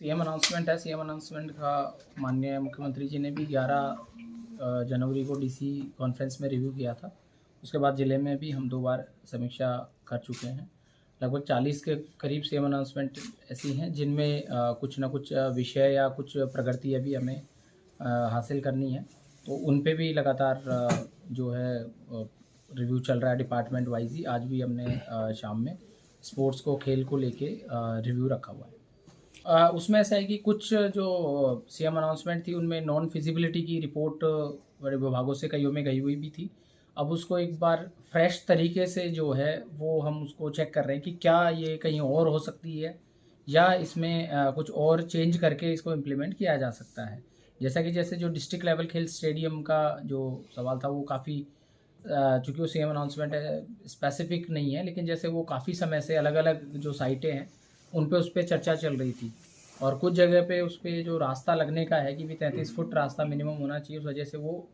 CM announcement है। CM announcement का माननीय मुख्यमंत्री जी ने भी 11 जनवरी को डीसी कॉन्फ्रेंस में रिव्यू किया था। उसके बाद ज़िले में भी हम 2 बार समीक्षा कर चुके हैं। लगभग 40 के करीब सीएम अनाउंसमेंट ऐसी हैं जिनमें कुछ ना कुछ विषय या कुछ प्रगति अभी हमें हासिल करनी है। तो उन पे भी लगातार जो है रिव्यू चल रहा है डिपार्टमेंट वाइज ही। आज भी हमने शाम में स्पोर्ट्स को, खेल को लेके रिव्यू रखा हुआ है। उसमें ऐसा है कि कुछ जो सीएम अनाउंसमेंट थी उनमें नॉन फिजिबिलिटी की रिपोर्ट बड़े विभागों से कईयों में गई हुई भी थी। अब उसको एक बार फ्रेश तरीके से जो है वो हम उसको चेक कर रहे हैं कि क्या ये कहीं और हो सकती है या इसमें कुछ और चेंज करके इसको इम्प्लीमेंट किया जा सकता है। जैसे जो डिस्ट्रिक्ट लेवल खेल स्टेडियम का जो सवाल था वो काफ़ी चूँकि वो सीएम अनाउंसमेंट है, स्पेसिफिक नहीं है, लेकिन जैसे वो काफ़ी समय से अलग अलग जो साइटें हैं उन पे उस पर चर्चा चल रही थी और कुछ जगह पे उस पर जो रास्ता लगने का है कि भी 33 फुट रास्ता मिनिमम होना चाहिए, उस वजह से वो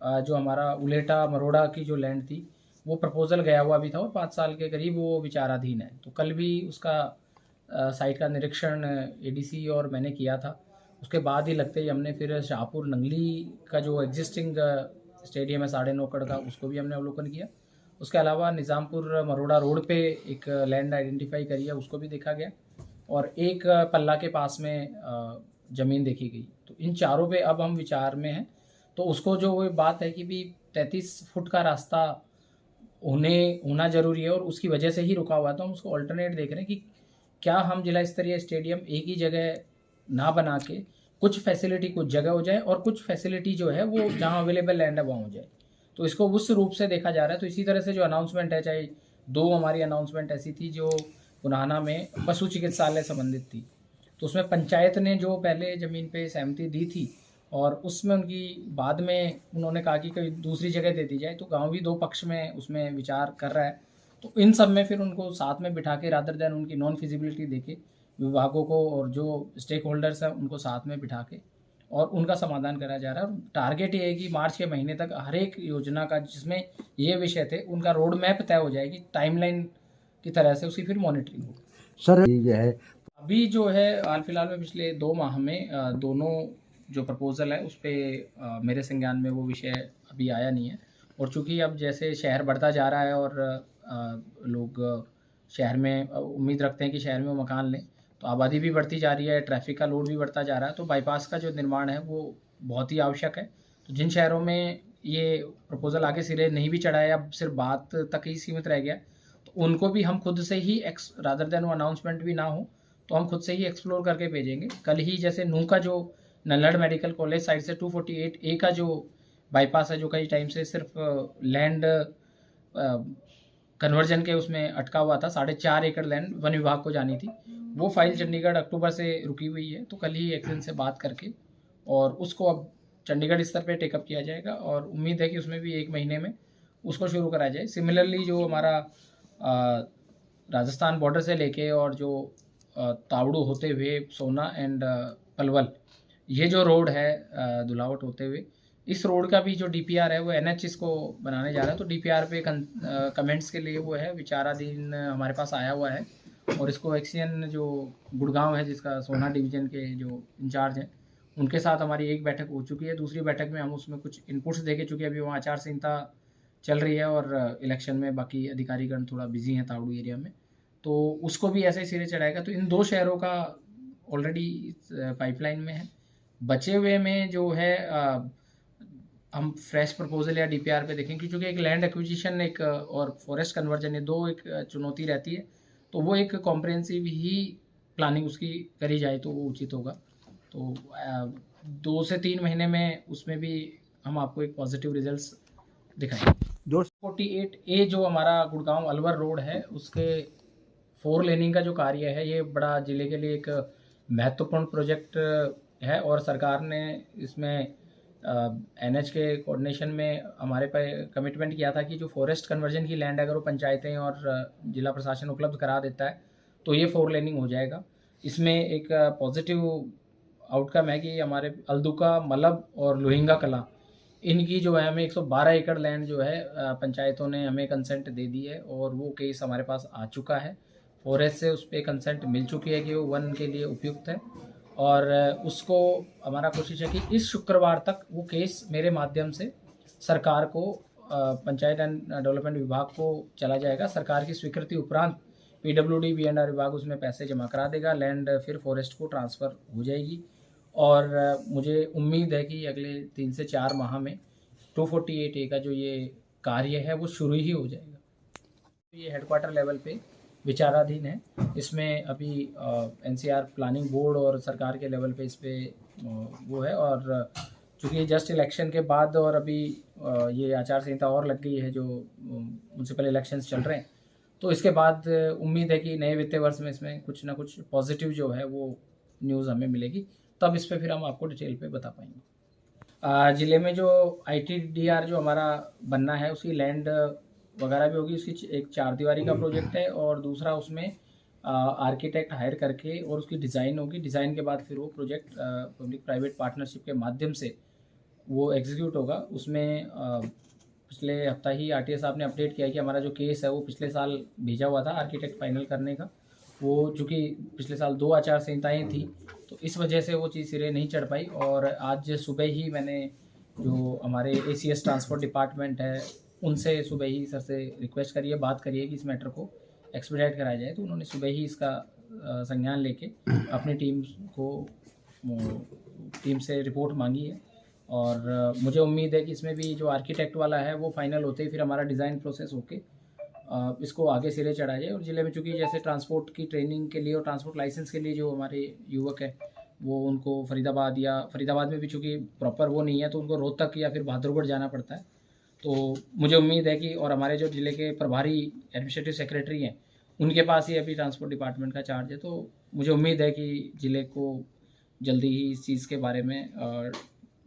जो हमारा उलेटा मरोड़ा की जो लैंड थी वो प्रपोजल गया हुआ भी था और 5 साल के करीब वो विचाराधीन है। तो कल भी उसका साइट का निरीक्षण एडीसी और मैंने किया था। उसके बाद ही लगते ही हमने फिर शाहपुर नंगली का जो एग्जिस्टिंग स्टेडियम है 9.5 एकड़ का, उसको भी हमने अवलोकन किया। उसके अलावा निज़ामपुर मरोड़ा रोड पे एक लैंड आइडेंटिफाई करी है, उसको भी देखा गया और एक पल्ला के पास में ज़मीन देखी गई। तो इन चारों पे अब हम विचार में हैं। तो उसको जो वो बात है कि भी 33 फुट का रास्ता होना ज़रूरी है और उसकी वजह से ही रुका हुआ है, तो हम उसको ऑल्टरनेट देख रहे हैं कि क्या हम जिला स्तरीय स्टेडियम एक ही जगह ना बना के कुछ फैसिलिटी कुछ जगह हो जाए और कुछ फैसिलिटी जो है वो जहाँ अवेलेबल लैंड है वहाँ हो जाए। तो इसको उस रूप से देखा जा रहा है। तो इसी तरह से जो अनाउंसमेंट है, चाहे 2 हमारी अनाउंसमेंट ऐसी थी जो पुनाना में पशु चिकित्सालय संबंधित थी, तो उसमें पंचायत ने जो पहले ज़मीन पे सहमति दी थी और उसमें उनकी बाद में उन्होंने कहा कि कोई दूसरी जगह दे दी जाए, तो गांव भी 2 पक्ष में उसमें विचार कर रहा है। तो इन सब में फिर उनको साथ में बिठा के रादर देन उनकी नॉन फिजिबिलिटी देके विभागों को और जो स्टेक होल्डर्स हैं उनको साथ में बिठा के और उनका समाधान करा जा रहा है। और टारगेट ये है कि मार्च के महीने तक हर एक योजना का जिसमें ये विषय थे उनका रोड मैप तय हो जाएगी टाइमलाइन की तरह से, उसकी फिर मॉनिटरिंग होगी। सर ये है अभी जो है हाल फिलहाल में पिछले 2 माह में दोनों जो प्रपोजल है उस पर मेरे संज्ञान में वो विषय अभी आया नहीं है। और चूंकि अब जैसे शहर बढ़ता जा रहा है और लोग शहर में उम्मीद रखते हैं कि शहर में वो मकान लें, तो आबादी भी बढ़ती जा रही है, ट्रैफिक का लोड भी बढ़ता जा रहा है, तो बाईपास का जो निर्माण है वो बहुत ही आवश्यक है। तो जिन शहरों में ये प्रपोजल आगे सिरे नहीं भी चढ़ा है या सिर्फ बात तक ही सीमित रह गया, तो उनको भी हम खुद से ही रादर देन वो अनाउंसमेंट भी ना हो तो हम खुद से ही एक्सप्लोर करके भेजेंगे। कल ही जैसे नूह का जो नल्लड़ मेडिकल कॉलेज साइड से 248A का जो बाईपास है, जो कई टाइम से सिर्फ लैंड कन्वर्जन के उसमें अटका हुआ था, 4.5 एकड़ लैंड वन विभाग को जानी थी, वो फाइल चंडीगढ़ अक्टूबर से रुकी हुई है। तो कल ही एक्शन से बात करके और उसको अब चंडीगढ़ स्तर पे टेकअप किया जाएगा और उम्मीद है कि उसमें भी 1 महीने में उसको शुरू करा जाए। सिमिलरली जो हमारा राजस्थान बॉर्डर से लेके और जो तावड़ू होते हुए सोना एंड पलवल, ये जो रोड है धुलावट होते हुए, इस रोड का भी जो डीपीआर है वो एनएच इसको बनाने जा रहा है। तो डीपीआर पे कमेंट्स के लिए वो है विचाराधीन हमारे पास आया हुआ है और इसको एक्सीएन जो गुड़गांव है जिसका सोना डिवीजन के जो इंचार्ज हैं उनके साथ हमारी एक बैठक हो चुकी है। दूसरी बैठक में हम उसमें कुछ इनपुट्स दे के, चूँकि अभी वहाँ आचार संहिता चल रही है और इलेक्शन में बाकी अधिकारीगण थोड़ा बिजी हैं तावड़ू एरिया में, तो उसको भी ऐसे ही सिरे चढ़ाएगा। तो इन 2 शहरों का ऑलरेडी पाइपलाइन में है। बचे हुए में जो है हम फ्रेश प्रपोजल या डीपीआर पे देखेंगे, क्योंकि एक लैंड एक्विजिशन एक और फॉरेस्ट कन्वर्जन, ये 2 एक चुनौती रहती है, तो वो एक कॉम्प्रिहेंसिव ही प्लानिंग उसकी करी जाए तो वो उचित होगा। तो 2 से 3 महीने में उसमें भी हम आपको एक पॉजिटिव रिजल्ट्स दिखाएंगे। 248A जो हमारा गुड़गांव अलवर रोड है उसके 4 लेनिंग का जो कार्य है, ये बड़ा ज़िले के लिए एक महत्वपूर्ण प्रोजेक्ट है और सरकार ने इसमें एनएच के कोऑर्डिनेशन में हमारे पे कमिटमेंट किया था कि जो फॉरेस्ट कन्वर्जन की लैंड अगर वो पंचायतें और जिला प्रशासन उपलब्ध करा देता है तो ये 4 लेनिंग हो जाएगा। इसमें एक पॉजिटिव आउटकम है कि हमारे अल्दुका, मलब और लोहिंगा कला, इनकी जो है हमें 112 एकड़ लैंड जो है पंचायतों ने हमें कंसेंट दे दी है और वो केस हमारे पास आ चुका है। फॉरेस्ट से उस पर कंसेंट मिल चुकी है कि वो वन के लिए उपयुक्त है और उसको हमारा कोशिश है कि इस शुक्रवार तक वो केस मेरे माध्यम से सरकार को पंचायत एंड डेवलपमेंट विभाग को चला जाएगा। सरकार की स्वीकृति उपरांत PWD BNR विभाग उसमें पैसे जमा करा देगा, लैंड फिर फॉरेस्ट को ट्रांसफ़र हो जाएगी और मुझे उम्मीद है कि अगले 3 से 4 माह में 248A का जो ये कार्य है वो शुरू ही हो जाएगा। ये हेडक्वार्टर लेवल पे विचाराधीन है। इसमें अभी NCR प्लानिंग बोर्ड और सरकार के लेवल पे इस पर वो है, और चूँकि जस्ट इलेक्शन के बाद और अभी ये आचार संहिता और लग गई है जो म्यूनसिपल इलेक्शंस चल रहे हैं, तो इसके बाद उम्मीद है कि नए वित्तीय वर्ष में इसमें कुछ ना कुछ पॉजिटिव जो है वो न्यूज़ हमें मिलेगी, तब इस पर फिर हम आपको डिटेल पे बता पाएंगे। ज़िले में जो ITDR जो हमारा बनना है उसकी लैंड वगैरह भी होगी। उसकी एक 4 दीवारी का प्रोजेक्ट है और दूसरा उसमें आर्किटेक्ट हायर करके और उसकी डिज़ाइन होगी। डिज़ाइन के बाद फिर वो प्रोजेक्ट पब्लिक प्राइवेट पार्टनरशिप के माध्यम से वो एग्जीक्यूट होगा। उसमें पिछले हफ्ता ही RTA साहब ने अपडेट किया कि हमारा जो केस है वो पिछले साल भेजा हुआ था आर्किटेक्ट फाइनल करने का, वो चूँकि पिछले साल 2 आचार संहिताएँ थी तो इस वजह से वो चीज़ सिरे नहीं चढ़ पाई। और आज सुबह ही मैंने जो हमारे ACS ट्रांसपोर्ट डिपार्टमेंट है उनसे सुबह ही सर से रिक्वेस्ट करी है, बात करी है कि इस मैटर को एक्सपीडाइट कराया जाए, तो उन्होंने सुबह ही इसका संज्ञान लेके अपनी टीम से रिपोर्ट मांगी है। और मुझे उम्मीद है कि इसमें भी जो आर्किटेक्ट वाला है वो फाइनल होते ही फिर हमारा डिज़ाइन प्रोसेस होके इसको आगे सिरे चढ़ाया जाए। और ज़िले में चूँकि जैसे ट्रांसपोर्ट की ट्रेनिंग के लिए और ट्रांसपोर्ट लाइसेंस के लिए जो हमारे युवक है वो उनको फरीदाबाद में भी चूँकि प्रॉपर वो नहीं है तो उनको रोहतक या फिर बहादुरगढ़ जाना पड़ता है। तो मुझे उम्मीद है कि और हमारे जो ज़िले के प्रभारी एडमिनिस्ट्रेटिव सेक्रेटरी हैं उनके पास ही अभी ट्रांसपोर्ट डिपार्टमेंट का चार्ज है, तो मुझे उम्मीद है कि ज़िले को जल्दी ही इस चीज़ के बारे में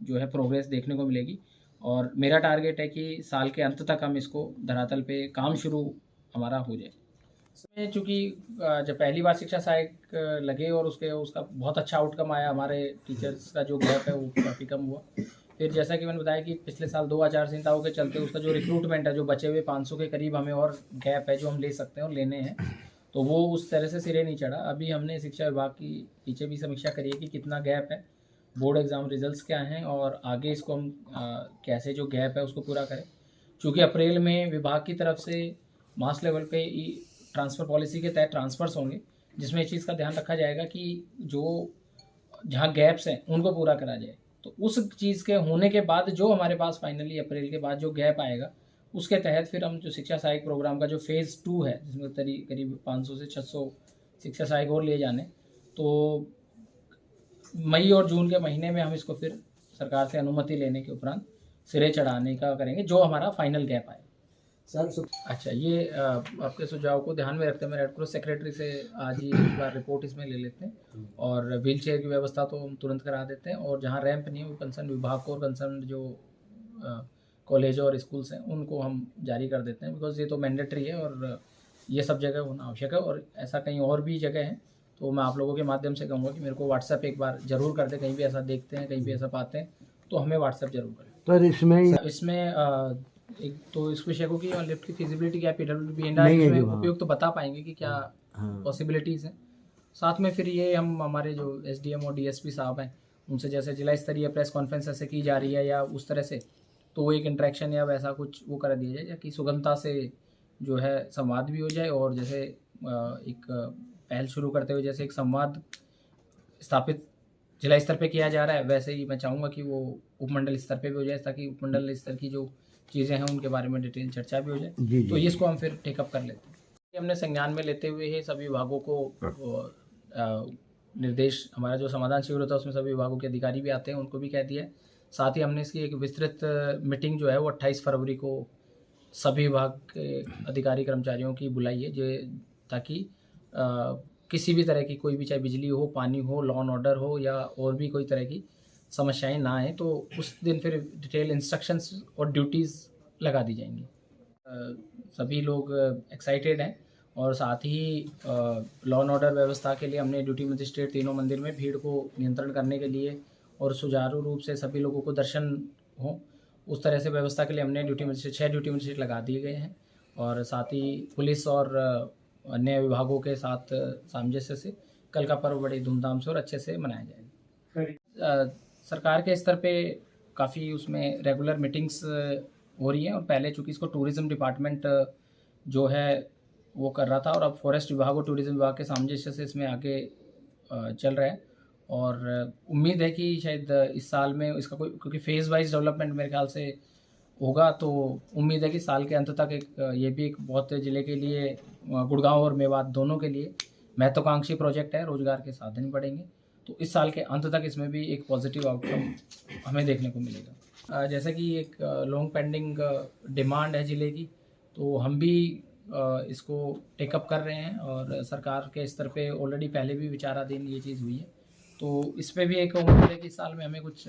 जो है प्रोग्रेस देखने को मिलेगी। और मेरा टारगेट है कि साल के अंत तक हम इसको धरातल पे काम शुरू हमारा हो जाए। इसमें चूँकि जब पहली बार शिक्षा सहायक लगे और उसका बहुत अच्छा आउटकम आया, हमारे टीचर्स का जो गैप है वो काफ़ी कम हुआ। फिर जैसा कि मैंने बताया कि पिछले साल 2 आचार संहिताओं के चलते उसका जो रिक्रूटमेंट है, जो बचे हुए 500 के करीब हमें और गैप है जो हम ले सकते हैं और लेने हैं, तो वो उस तरह से सिरे नहीं चढ़ा। अभी हमने शिक्षा विभाग की पीछे भी समीक्षा करी है कि कितना गैप है, बोर्ड एग्ज़ाम रिजल्ट्स क्या हैं और आगे इसको हम कैसे जो गैप है उसको पूरा करें। चूँकि अप्रैल में विभाग की तरफ से मास लेवल पे ट्रांसफ़र पॉलिसी के तहत ट्रांसफ़र्स होंगे, जिसमें इस चीज़ का ध्यान रखा जाएगा कि जो जहाँ गैप्स हैं उनको पूरा करा जाए। तो उस चीज़ के होने के बाद जो हमारे पास फाइनली अप्रैल के बाद जो गैप आएगा उसके तहत फिर हम जो शिक्षा सहायक प्रोग्राम का जो फेज़ 2 है, जिसमें करीब 500 से 600 शिक्षा सहायक और लिए जाने, तो मई और जून के महीने में हम इसको फिर सरकार से अनुमति लेने के उपरांत सिरे चढ़ाने का करेंगे जो हमारा फाइनल गैप आए। सर अच्छा, ये आपके सुझाव को ध्यान में रखते हैं मैं रेड क्रॉस सेक्रेटरी से आज ही एक बार रिपोर्ट इसमें ले लेते हैं और व्हील चेयर की व्यवस्था तो हम तुरंत करा देते हैं, और जहाँ रैंप नहीं है वो कंसर्न विभाग को और कंसर्न जो कॉलेज और स्कूल्स हैं उनको हम जारी कर देते हैं, बिकॉज ये तो मैंडेटरी है और ये सब जगह होना आवश्यक है। और ऐसा कहीं और भी जगह है तो मैं आप लोगों के माध्यम से कहूँगा कि मेरे को व्हाट्सएप एक बार ज़रूर कर दे, कहीं भी ऐसा देखते हैं कहीं भी ऐसा पाते हैं तो हमें व्हाट्सएप जरूर करें। तो इसमें एक तो इस विषय को कि लिफ्ट की फिजिबिलिटी क्या PWD BNR इसमें उपयोग तो बता पाएंगे कि क्या पॉसिबिलिटीज़ हैं। साथ में फिर ये हम हमारे जो SDM और DSP साहब हैं उनसे जैसे जिला स्तरीय प्रेस कॉन्फ्रेंस ऐसे की जा रही है या उस तरह से, तो वो एक इंटरेक्शन या वैसा कुछ वो कर दिया जाए कि सुगमता से जो है संवाद भी हो जाए। और जैसे एक पहल शुरू करते हुए जैसे एक संवाद स्थापित जिला स्तर पे किया जा रहा है, वैसे ही मैं चाहूँगा कि वो उपमंडल स्तर पे भी हो जाए ताकि उपमंडल स्तर की जो चीज़ें हैं उनके बारे में डिटेल चर्चा भी हो जाए। तो इसको हम फिर टेकअप कर लेते हैं। हमने संज्ञान में लेते हुए ही सभी विभागों को निर्देश, हमारा जो समाधान शिविर होता है उसमें सभी विभागों के अधिकारी भी आते हैं, उनको भी कह दिया है। साथ ही हमने इसकी एक विस्तृत मीटिंग जो है वो 28 फरवरी को सभी विभाग के अधिकारी कर्मचारियों की बुलाई है, जो ताकि किसी भी तरह की कोई भी, चाहे बिजली हो, पानी हो, लॉ एंड ऑर्डर हो या और भी कोई तरह की समस्याएं ना आए, तो उस दिन फिर डिटेल इंस्ट्रक्शंस और ड्यूटीज़ लगा दी जाएंगी। सभी लोग एक्साइटेड हैं और साथ ही लॉ एंड ऑर्डर व्यवस्था के लिए हमने ड्यूटी मजिस्ट्रेट तीनों मंदिर में भीड़ को नियंत्रण करने के लिए और सुचारू रूप से सभी लोगों को दर्शन हो उस तरह से व्यवस्था के लिए हमने 6 ड्यूटी मजिस्ट्रेट लगा दिए गए हैं। और साथ ही पुलिस और अन्य विभागों के साथ सामंजस्य से कल का पर्व बड़ी धूमधाम से और अच्छे से मनाया जाएगा। सरकार के स्तर पे काफ़ी उसमें रेगुलर मीटिंग्स हो रही हैं, और पहले चूँकि इसको टूरिज़्म डिपार्टमेंट जो है वो कर रहा था, और अब फॉरेस्ट विभाग और टूरिज़्म विभाग के सामंजस्य से इसमें आगे चल रहा है। और उम्मीद है कि शायद इस साल में इसका कोई, क्योंकि फेज़ वाइज डेवलपमेंट मेरे ख्याल से होगा, तो उम्मीद है कि साल के अंत तक ये भी एक बहुत ज़िले के लिए, गुड़गांव और मेवात दोनों के लिए महत्वाकांक्षी प्रोजेक्ट है। रोजगार के साधन बढ़ेंगे, तो इस साल के अंत तक इसमें भी एक पॉजिटिव आउटकम हमें देखने को मिलेगा। जैसे कि एक लॉन्ग पेंडिंग डिमांड है ज़िले की, तो हम भी इसको टेकअप कर रहे हैं, और सरकार के स्तर पे ऑलरेडी पहले भी विचाराधीन ये चीज़ हुई है। तो इस पर भी एक उम्मीद है कि इस साल में हमें कुछ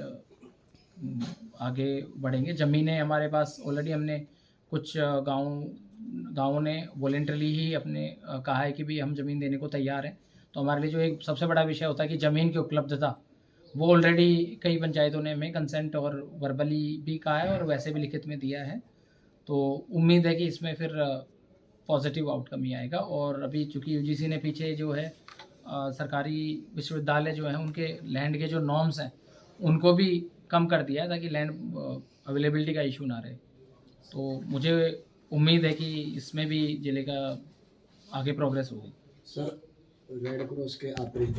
आगे बढ़ेंगे। ज़मीनें हमारे पास ऑलरेडी, हमने कुछ गाँवों ने वॉलेंटरली ही अपने कहा है कि भी हम ज़मीन देने को तैयार हैं। तो हमारे लिए जो एक सबसे बड़ा विषय होता है कि ज़मीन की उपलब्धता, वो ऑलरेडी कई पंचायतों ने हमें कंसेंट और वर्बली भी कहा है और वैसे भी लिखित में दिया है। तो उम्मीद है कि इसमें फिर पॉजिटिव आउटकम ही आएगा। और अभी चूँकि यूजीसी ने पीछे जो है सरकारी विश्वविद्यालय जो हैं उनके लैंड के जो नॉर्म्स हैं उनको भी कम कर दिया है, ताकि लैंड अवेलेबिलिटी का इशू ना रहे। तो मुझे उम्मीद है कि इसमें भी ज़िले का आगे प्रोग्रेस होगी। सर, रेड क्रॉस के ऑपरेट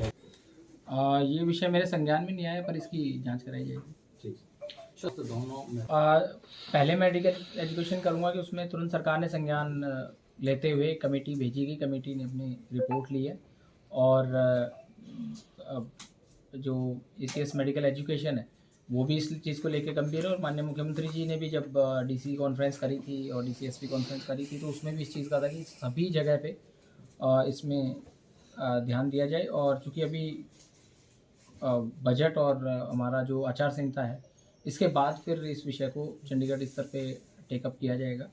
ये विषय मेरे संज्ञान में नहीं आया, पर इसकी जांच कराई जाएगी। ठीक सर, तो दोनों में पहले मेडिकल एजुकेशन करूँगा कि उसमें तुरंत सरकार ने संज्ञान लेते हुए कमेटी भेजी गई, कमेटी ने अपनी रिपोर्ट ली है। और जो ACS मेडिकल एजुकेशन है वो भी इस चीज़ को लेकर गंभीर है। और माननीय मुख्यमंत्री जी ने भी जब DC कॉन्फ्रेंस करी थी और DCSP कॉन्फ्रेंस करी थी, तो उसमें भी इस चीज़ का था कि सभी जगह पे इसमें ध्यान दिया जाए। और चूँकि अभी बजट और हमारा जो आचार संहिता है, इसके बाद फिर इस विषय को चंडीगढ़ स्तर पे टेकअप किया जाएगा।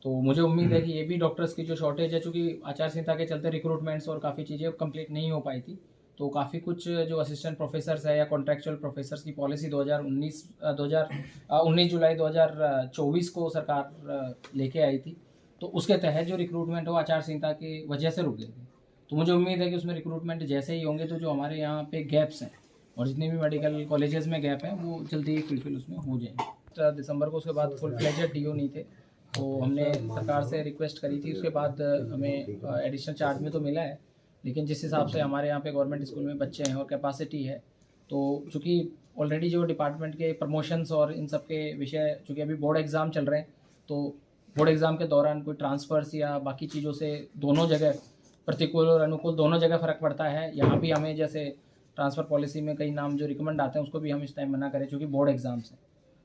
तो मुझे उम्मीद है कि ये भी डॉक्टर्स की जो शॉर्टेज है, चूँकि आचार संहिता के चलते रिक्रूटमेंट्स और काफ़ी चीज़ें कंप्लीट नहीं हो पाई थी, तो काफ़ी कुछ जो असिस्टेंट प्रोफेसर्स है या कॉन्ट्रैक्चुअल प्रोफेसर्स की पॉलिसी 19 जुलाई 2024 को सरकार लेके आई थी, तो उसके तहत जो रिक्रूटमेंट हो आचार संहिता की वजह से रुक गए थे। तो मुझे उम्मीद है कि उसमें रिक्रूटमेंट जैसे ही होंगे, तो जो हमारे यहाँ पे गैप्स हैं और जितने भी मेडिकल कॉलेजेस में गैप हैं वो जल्दी ही फुलफिल उसमें हो जाएंगे। दिसंबर को उसके बाद फुल फ्लेजेड DO नहीं थे, तो हमने सरकार से रिक्वेस्ट करी थी। उसके बाद हमें एडिशनल चार्ज में तो मिला है, लेकिन जिस हिसाब से हमारे यहाँ पे गवर्नमेंट स्कूल में बच्चे हैं और कैपेसिटी है, तो चूँकि ऑलरेडी जो डिपार्टमेंट के प्रमोशंस और इन सब के विषय, चूँकि अभी बोर्ड एग्ज़ाम चल रहे हैं, तो बोर्ड एग्ज़ाम के दौरान कोई ट्रांसफ़र्स या बाकी चीज़ों से दोनों जगह प्रतिकूल और अनुकूल दोनों जगह फ़र्क पड़ता है। यहाँ भी हमें जैसे ट्रांसफ़र पॉलिसी में कई नाम जो रिकमेंड आते हैं उसको भी हम इस टाइम मना करें, चूँकि बोर्ड एग्ज़ाम्स हैं।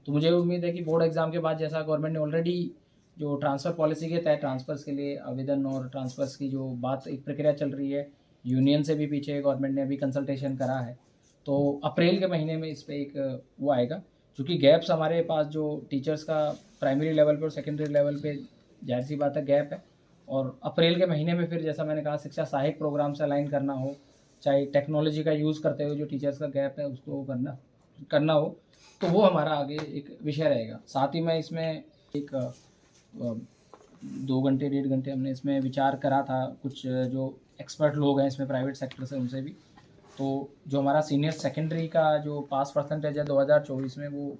तो मुझे उम्मीद है कि बोर्ड एग्ज़ाम के बाद जैसा गवर्नमेंट ने ऑलरेडी जो ट्रांसफ़र पॉलिसी के तहत ट्रांसफ़र्स के लिए आवेदन और ट्रांसफ़र्स की जो बात एक प्रक्रिया चल रही है, यूनियन से भी पीछे गवर्नमेंट ने अभी कंसल्टेशन करा है, तो अप्रैल के महीने में इस पर एक वो आएगा। चूँकि गैप्स हमारे पास जो टीचर्स का प्राइमरी लेवल पे और सेकेंडरी लेवल पे जाहिर सी बात है गैप है, और अप्रैल के महीने में फिर जैसा मैंने कहा शिक्षा सहायक प्रोग्राम से अलाइन करना हो, चाहे टेक्नोलॉजी का यूज़ करते हुए जो टीचर्स का गैप है उसको करना हो, तो वो हमारा आगे एक विषय रहेगा। साथ ही मैं इसमें एक 2 घंटे 1.5 घंटे हमने इसमें विचार करा था, कुछ जो एक्सपर्ट लोग हैं इसमें प्राइवेट सेक्टर से, उनसे भी। तो जो हमारा सीनियर सेकेंडरी का जो पास परसेंटेज है 2024 में, वो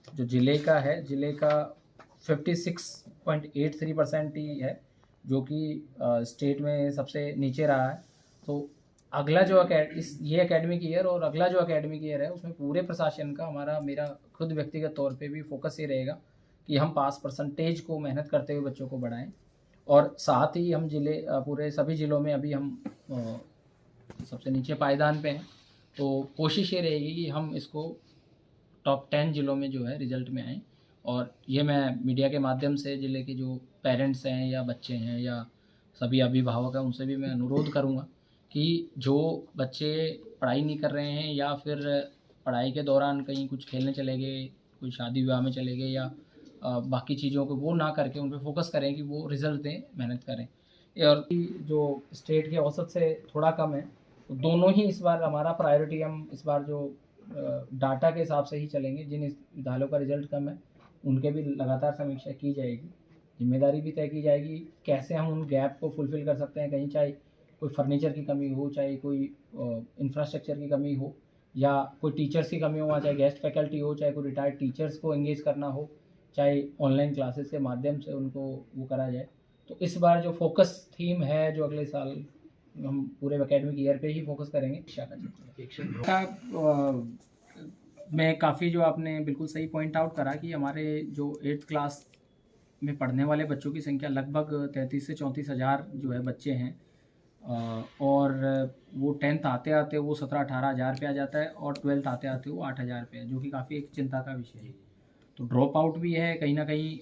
जो ज़िले का है, ज़िले का 56.83% ही है, जो कि स्टेट में सबसे नीचे रहा है। तो अगला जो ये एकेडमिक ईयर और अगला जो एकेडमिक ईयर है, उसमें पूरे प्रशासन का मेरा खुद व्यक्तिगत तौर पे भी फोकस ये रहेगा कि हम पास परसेंटेज को मेहनत करते हुए बच्चों को बढ़ाएं। और साथ ही हम पूरे सभी ज़िलों में अभी हम सबसे नीचे पायदान पे हैं, तो कोशिश ये रहेगी कि हम इसको टॉप 10 ज़िलों में जो है रिज़ल्ट में आएँ। और ये मैं मीडिया के माध्यम से ज़िले के जो पेरेंट्स हैं या बच्चे हैं या सभी अभिभावक हैं, उनसे भी मैं अनुरोध करूँगा कि जो बच्चे पढ़ाई नहीं कर रहे हैं या फिर पढ़ाई के दौरान कहीं कुछ खेलने चले गए, कोई शादी विवाह में चले गए या बाकी चीज़ों को वो ना करके उन पर फोकस करें कि वो रिज़ल्ट दें, मेहनत करें। और जो स्टेट के औसत से थोड़ा कम है, तो दोनों ही इस बार हमारा प्रायोरिटी, हम इस बार जो डाटा के हिसाब से ही चलेंगे। जिन विद्यालयों का रिज़ल्ट कम है उनके भी लगातार समीक्षा की जाएगी, जिम्मेदारी भी तय की जाएगी कैसे हम उन गैप को फुलफ़िल कर सकते हैं। कहीं चाहे कोई फर्नीचर की कमी हो, चाहे कोई इंफ्रास्ट्रक्चर की कमी हो, या कोई टीचर्स की कमी हो, वहाँ चाहे गेस्ट फैकल्टी हो, चाहे कोई रिटायर्ड टीचर्स को एंगेज करना हो, चाहे ऑनलाइन क्लासेस के माध्यम से उनको वो करा जाए। तो इस बार जो फोकस थीम है, जो अगले साल हम पूरे एकेडमिक ईयर पे ही फोकस करेंगे, शिक्षा का चित्र में काफ़ी जो आपने बिल्कुल सही पॉइंट आउट करा कि हमारे जो 8th क्लास में पढ़ने वाले बच्चों की संख्या लगभग 33 से 34 हज़ार जो है बच्चे हैं, और वो 10th आते आते वो 17-18 हज़ार पे आ जाता है, और 12th आते आते वो 8 हज़ार पे है, जो कि काफ़ी एक चिंता का विषय है। तो ड्रॉप आउट भी है कहीं ना कहीं।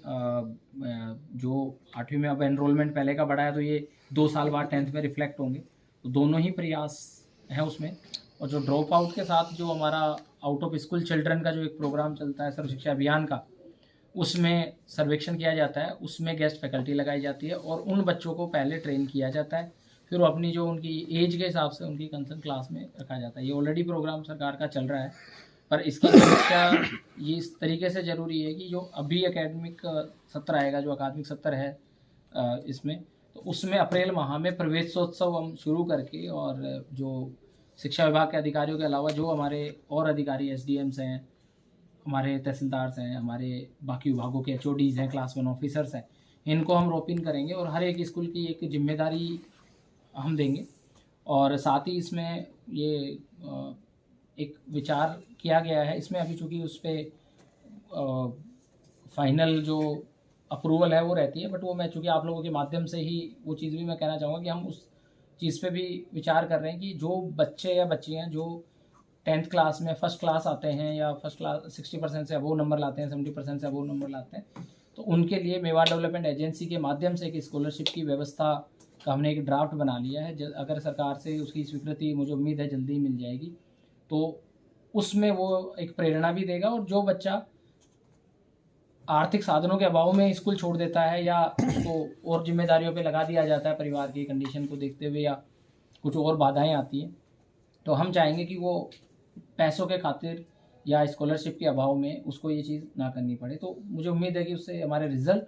जो 8वीं में अब एनरोलमेंट पहले का बढ़ा है, तो ये 2 साल बाद 10th में रिफ्लेक्ट होंगे, तो दोनों ही प्रयास हैं उसमें। और जो ड्रॉप आउट के साथ जो हमारा आउट ऑफ स्कूल चिल्ड्रन का जो एक प्रोग्राम चलता है सर्व शिक्षा अभियान का, उसमें सर्वेक्षण किया जाता है, उसमें गेस्ट फैकल्टी लगाई जाती है, और उन बच्चों को पहले ट्रेन किया जाता है, फिर वो अपनी जो उनकी एज के हिसाब से उनकी कंसर्न क्लास में रखा जाता है। ये ऑलरेडी प्रोग्राम सरकार का चल रहा है, पर इसकी समीक्षा ये इस तरीके से ज़रूरी है कि जो अभी एकेडमिक सत्र आएगा, जो अकादमिक सत्र है इसमें, तो उसमें अप्रैल माह में प्रवेशोत्सव हम शुरू करके, और जो शिक्षा विभाग के अधिकारियों के अलावा जो हमारे और अधिकारी SDMs हैं, हमारे तहसीलदार्स हैं, हमारे बाकी विभागों के HODs हैं, क्लास 1 ऑफिसर्स हैं, इनको हम रोपिन करेंगे, और हर एक स्कूल की एक जिम्मेदारी हम देंगे। और साथ ही इसमें ये एक विचार किया गया है, इसमें अभी चूँकि उस पर फाइनल जो अप्रूवल है वो रहती है, बट वो मैं चूँकि आप लोगों के माध्यम से ही वो चीज़ भी मैं कहना चाहूँगा कि हम उस चीज़ पे भी विचार कर रहे हैं कि जो बच्चे या बच्चियाँ जो 10th क्लास में फर्स्ट क्लास आते हैं, या फर्स्ट क्लास 60% से अबोव नंबर लाते हैं, 70% से अबोव नंबर लाते हैं, तो उनके लिए मेवाड़ डेवलपमेंट एजेंसी के माध्यम से एक स्कॉलरशिप की व्यवस्था का हमने एक ड्राफ्ट बना लिया है। अगर सरकार से उसकी स्वीकृति मुझे उम्मीद है जल्दी ही मिल जाएगी, तो उसमें वो एक प्रेरणा भी देगा। और जो बच्चा आर्थिक साधनों के अभाव में स्कूल छोड़ देता है, या उसको और जिम्मेदारियों पे लगा दिया जाता है परिवार की कंडीशन को देखते हुए, या कुछ और बाधाएं आती हैं, तो हम चाहेंगे कि वो पैसों के खातिर या स्कॉलरशिप के अभाव में उसको ये चीज़ ना करनी पड़े। तो मुझे उम्मीद है कि उससे हमारे रिज़ल्ट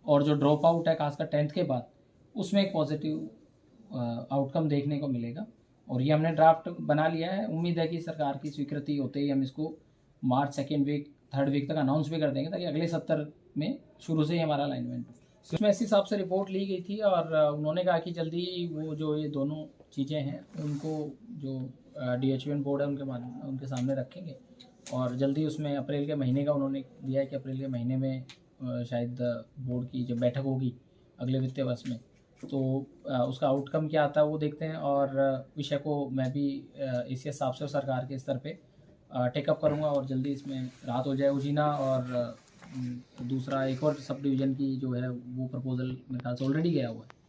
और जो ड्रॉप आउट है खासकर 10th के बाद, उसमें एक पॉजिटिव आउटकम देखने को मिलेगा। और ये हमने ड्राफ्ट बना लिया है। उम्मीद है कि सरकार की स्वीकृति होते ही हम इसको मार्च 2nd वीक 3rd वीक तक अनाउंस भी कर देंगे, ताकि अगले सत्र में शुरू से ही हमारा अलाइनमेंट हो। उसमें इस हिसाब से रिपोर्ट ली गई थी, और उन्होंने कहा कि जल्दी वो जो ये दोनों चीज़ें हैं उनको जो DHVN बोर्ड है उनके सामने रखेंगे, और जल्दी उसमें अप्रैल के महीने का उन्होंने दिया है कि अप्रैल के महीने में शायद बोर्ड की जब बैठक होगी अगले वित्तीय वर्ष में, तो उसका आउटकम क्या आता है वो देखते हैं। और विषय को मैं भी इसी हिसाब से सरकार के स्तर पे टेकअप करूँगा, और जल्दी इसमें राहत हो जाए। उजीना और दूसरा एक और सब डिवीज़न की जो है वो प्रपोजल मेरे ख्याल से ऑलरेडी गया हुआ है।